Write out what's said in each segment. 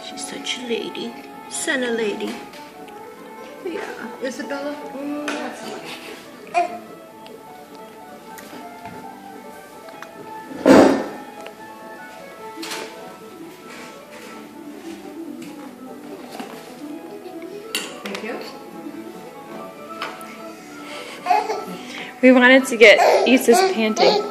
She's such a lady. Santa lady. Yeah. Isabella? Thank you. We wanted to get Issa's panting.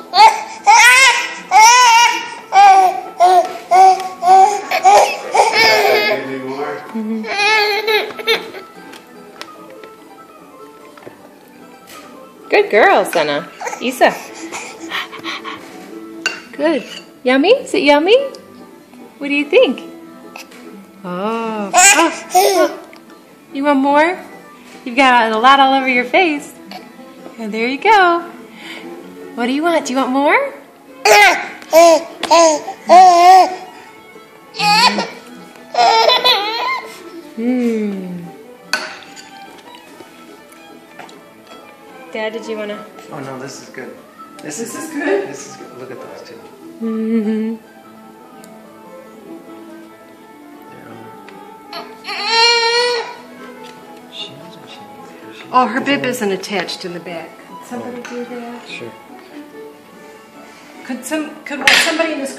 Good girl, Senna. Issa. Good. Yummy? Is it yummy? What do you think? Oh. You want more? You've got a lot all over your face. And there you go. What do you want? Do you want more? Dad, did you want to? Oh no, this is good. This is good? This is good. Look at those two. Oh, her bib isn't attached in the back. Could somebody do that? Sure. Could somebody in this